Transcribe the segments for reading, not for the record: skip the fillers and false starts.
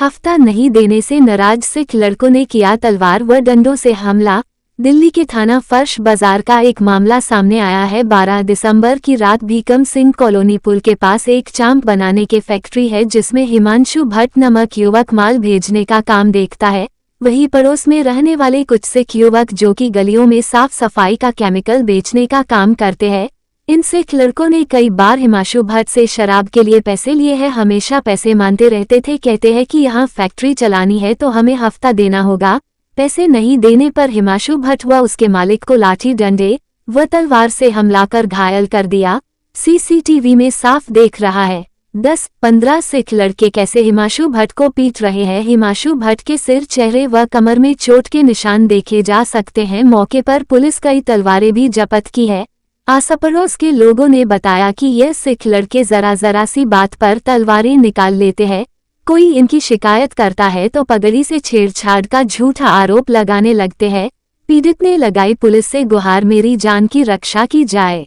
हफ्ता नहीं देने से नाराज सिख लड़कों ने किया तलवार व डंडों से हमला। दिल्ली के थाना फर्श बाजार का एक मामला सामने आया है। 12 दिसंबर की रात भीकम सिंह कॉलोनी पुल के पास एक चांप बनाने के फैक्ट्री है जिसमें हिमांशु भट्ट नामक युवक माल भेजने का काम देखता है। वहीं पड़ोस में रहने वाले कुछ सिख युवक जो कि गलियों में साफ सफाई का केमिकल बेचने का काम करते हैं। इन सिख लड़कों ने कई बार हिमांशु भट्ट से शराब के लिए पैसे लिए हैं। हमेशा पैसे मांगते रहते थे। कहते हैं कि यहाँ फैक्ट्री चलानी है तो हमें हफ्ता देना होगा। पैसे नहीं देने पर हिमांशु भट्ट व उसके मालिक को लाठी डंडे व तलवार से हमला कर घायल कर दिया। सीसीटीवी में साफ देख रहा है 10-15 सिख लड़के कैसे हिमांशु भट्ट को पीट रहे हैं। हिमांशु भट्ट के सिर, चेहरे व कमर में चोट के निशान देखे जा सकते हैं। मौके पर पुलिस कई तलवारें भी जब्त की है। आस-पड़ोस के लोगों ने बताया कि यह सिख लड़के जरा सी बात पर तलवारें निकाल लेते हैं। कोई इनकी शिकायत करता है तो पगड़ी से छेड़छाड़ का झूठा आरोप लगाने लगते हैं। पीड़ित ने लगाई पुलिस से गुहार, मेरी जान की रक्षा की जाए।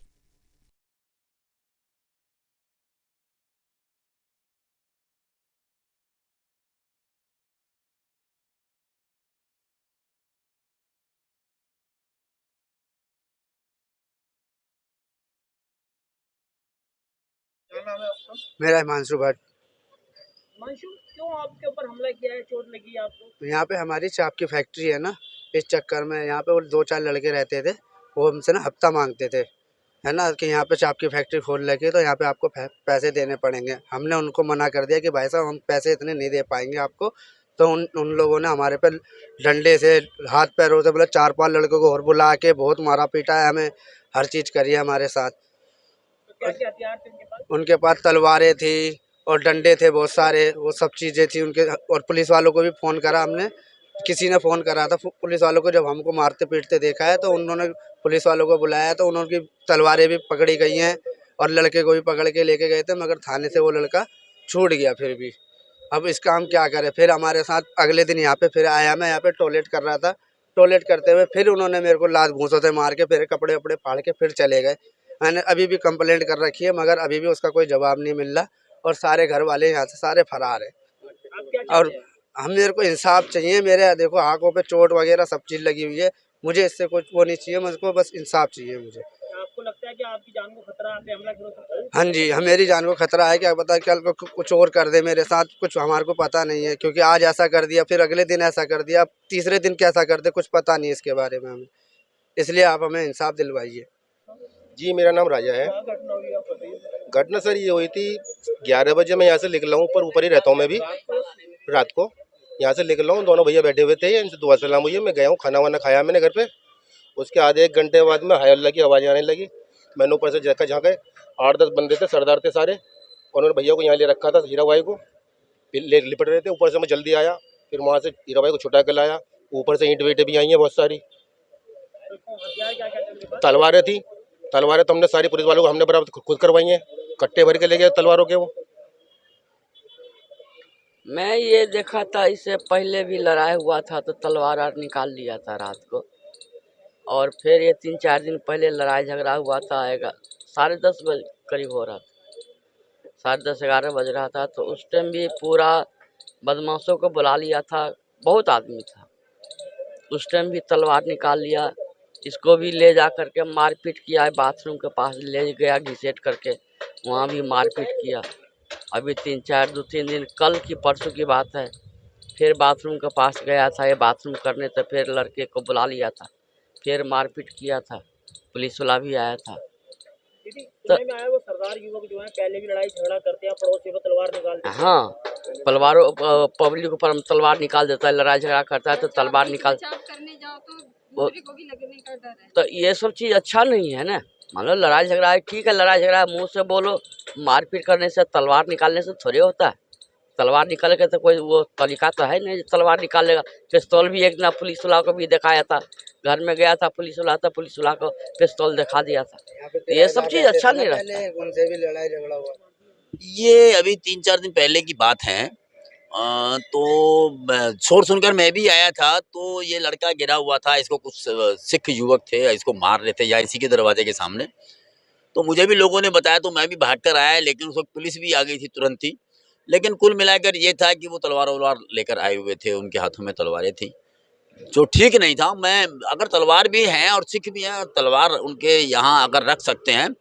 क्या नाम है आपका? मेरा हिमांशु भट्ट। हिमांशु, क्यों आपके ऊपर हमला किया है, चोट लगी है आपको? तो यहाँ पे हमारी चाप की फैक्ट्री है ना, इस चक्कर में यहाँ पे वो 2-4 लड़के रहते थे। वो हमसे ना हफ्ता मांगते थे, है ना, कि यहाँ पे चाप की फैक्ट्री खोल लगी तो यहाँ पे आपको पैसे देने पड़ेंगे। हमने उनको मना कर दिया कि भाई साहब हम पैसे इतने नहीं दे पाएंगे आपको। तो उन लोगों ने हमारे पे डंडे से, हाथ पैरों से, मतलब 4-5 लड़कों को और बुला के बहुत मारा पीटा है, हमें हर चीज़ करी है हमारे साथ। तो क्या हथियार थे उनके पास? उनके पास तलवारें थी और डंडे थे बहुत सारे, वो सब चीज़ें थी उनके। और पुलिस वालों को भी फ़ोन करा हमने, किसी ने फ़ोन करा था पुलिस वालों को। जब हमको मारते पीटते देखा है तो उन्होंने पुलिस वालों को बुलाया तो उनकी तलवारें भी पकड़ी गई हैं और लड़के को भी पकड़ के लेके गए थे, मगर थाने से वो लड़का छूट गया फिर भी। अब इसका हम क्या करें? फिर हमारे साथ अगले दिन यहाँ पे फिर आया, मैं यहाँ पे टॉयलेट कर रहा था। टॉयलेट करते हुए फिर उन्होंने मेरे को लात घूंसों से मार के फिर कपड़े वपड़े फाड़ के फिर चले गए। मैंने अभी भी कंप्लेंट कर रखी है मगर अभी भी उसका कोई जवाब नहीं मिल रहा और सारे घर वाले यहाँ से सारे फरार हैं। आप क्या और चाहते हैं? हम, मेरे को इंसाफ चाहिए। मेरे देखो आंखों पे चोट वगैरह सब चीज़ लगी हुई है, मुझे इससे कुछ वो नहीं चाहिए, मुझको बस इंसाफ चाहिए मुझे। क्या आपको लगता है कि आपकी जान को खतरा है, आप पे हमला क्यों हो सकता है? हाँ जी, हम, मेरी जान को खतरा है। क्या पता कल को कुछ और कर दे मेरे साथ, कुछ हमारे को पता नहीं है, क्योंकि आज ऐसा कर दिया, फिर अगले दिन ऐसा कर दिया, अब तीसरे दिन कैसा कर दे, कुछ पता नहीं इसके बारे में हमें। इसलिए आप हमें इंसाफ दिलवाइए। जी, मेरा नाम राजा है। क्या घटना हुई आप बताइए। घटना सर ये हुई थी, 11 बजे मैं यहाँ से निकला हूँ, ऊपर ही रहता हूँ मैं भी। रात को यहाँ से निकला हूँ, दोनों भैया बैठे हुए थे, इनसे दुआ सलाम हुई है। मैं गया हूँ, खाना वाना खाया मैंने घर पे। उसके आधे 1 घंटे बाद में हाय अल्लाह की आवाज़ें आने लगी। मैंने ऊपर से देखा, जहाँ गए 8-10 बंदे थे, सरदार थे सारे। उन्होंने भैया को यहाँ ले रखा था, हीरा भाई को लिपट रहे थे। ऊपर से मैं जल्दी आया, फिर वहाँ से हीरा भाई को छुटा कर लाया। ऊपर से ईंट वीटें भी आई हैं बहुत सारी। तो हथियार क्या क्या थे उनके पास? तलवारें थी, तलवारें तो हमने सारी पुलिस वालों को हमने बराबर खुद करवाई हैं। कट्टे भर के ले गए तलवारों के वो। मैं ये देखा था, इससे पहले भी लड़ाई हुआ था तो तलवार आर निकाल लिया था रात को। और फिर ये 3-4 दिन पहले लड़ाई झगड़ा हुआ था, 10:30 बजे करीब हो रहा था, 10:30-11 बज रहा था। तो उस टाइम भी पूरा बदमाशों को बुला लिया था, बहुत आदमी था। उस टाइम भी तलवार निकाल लिया, इसको भी ले जा करके मारपीट किया। बाथरूम के पास ले गया घिसेट करके, वहाँ भी मारपीट किया। अभी 2-3 दिन, कल की परसों की बात है, फिर बाथरूम के पास गया था ये बाथरूम करने, तो फिर लड़के को बुला लिया था, फिर मारपीट किया था। पुलिस वाला भी आया था। दीदी, सुनने में आया वो सरदार युवक जो है पहले भी लड़ाई झगड़ा करते हैं, पड़ोसी को तलवार निकालते हैं। हाँ, पब्लिक ऊपर हम तलवार निकाल देता है, लड़ाई झगड़ा करता है तो तलवार निकाल करने जाओ तो दूसरे को भी लगने का डर है। तो ये सब चीज़ अच्छा नहीं है ना। मान लो लड़ाई झगड़ा है, ठीक है, लड़ाई झगड़ा है, मुंह से बोलो। मारपीट करने से, तलवार निकालने से थोड़े होता है। तलवार निकाल के तो कोई वो तरीका तो है नहीं, तलवार निकाल लेगा। पिस्तौल भी एक ना पुलिस वाला को भी दिखाया था, घर में गया था पुलिस वाला, था पुलिस वाला को पिस्तौल दिखा दिया था। ये सब चीज़ अच्छा नहीं रहता। उनसे भी लड़ाई झगड़ा हुआ। ये अभी 3-4 दिन पहले की बात है। तो शोर सुनकर मैं भी आया था, तो ये लड़का गिरा हुआ था, इसको कुछ सिख युवक थे, इसको मार रहे थे या इसी के दरवाजे के सामने। तो मुझे भी लोगों ने बताया तो मैं भी भाग कर आया, लेकिन उस वक्त पुलिस भी आ गई थी तुरंत ही। लेकिन कुल मिलाकर ये था कि वो तलवार वलवार लेकर आए हुए थे, उनके हाथों में तलवारें थी, जो ठीक नहीं था। मैं अगर तलवार भी हैं और सिख भी हैं और तलवार उनके यहाँ अगर रख सकते हैं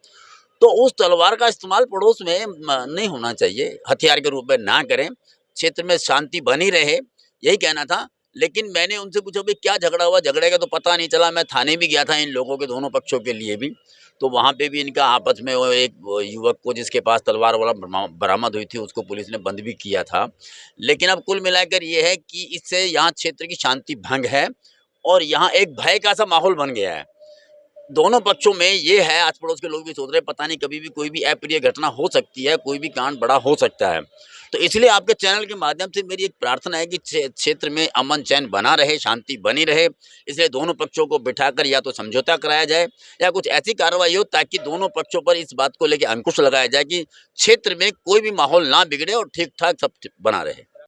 तो उस तलवार का इस्तेमाल पड़ोस में नहीं होना चाहिए, हथियार के रूप में ना करें, क्षेत्र में शांति बनी रहे, यही कहना था। लेकिन मैंने उनसे पूछा भाई क्या झगड़ा हुआ, झगड़े का तो पता नहीं चला। मैं थाने भी गया था इन लोगों के दोनों पक्षों के लिए भी, तो वहाँ पे भी इनका आपस में वो एक युवक को जिसके पास तलवार वाला बरामद हुई थी उसको पुलिस ने बंद भी किया था। लेकिन अब कुल मिलाकर ये है कि इससे यहाँ क्षेत्र की शांति भंग है और यहाँ एक भय का सा माहौल बन गया है दोनों पक्षों में। ये है आस पड़ोस के लोग भी सोच रहे हैं पता नहीं कभी भी कोई भी अप्रिय घटना हो सकती है, कोई भी कांड बड़ा हो सकता है। तो इसलिए आपके चैनल के माध्यम से मेरी एक प्रार्थना है कि क्षेत्र में अमन चैन बना रहे, शांति बनी रहे। इसलिए दोनों पक्षों को बिठाकर या तो समझौता कराया जाए या कुछ ऐसी कार्रवाई हो ताकि दोनों पक्षों पर इस बात को लेकर अंकुश लगाया जाए कि क्षेत्र में कोई भी माहौल ना बिगड़े और ठीक ठाक सब बना रहे।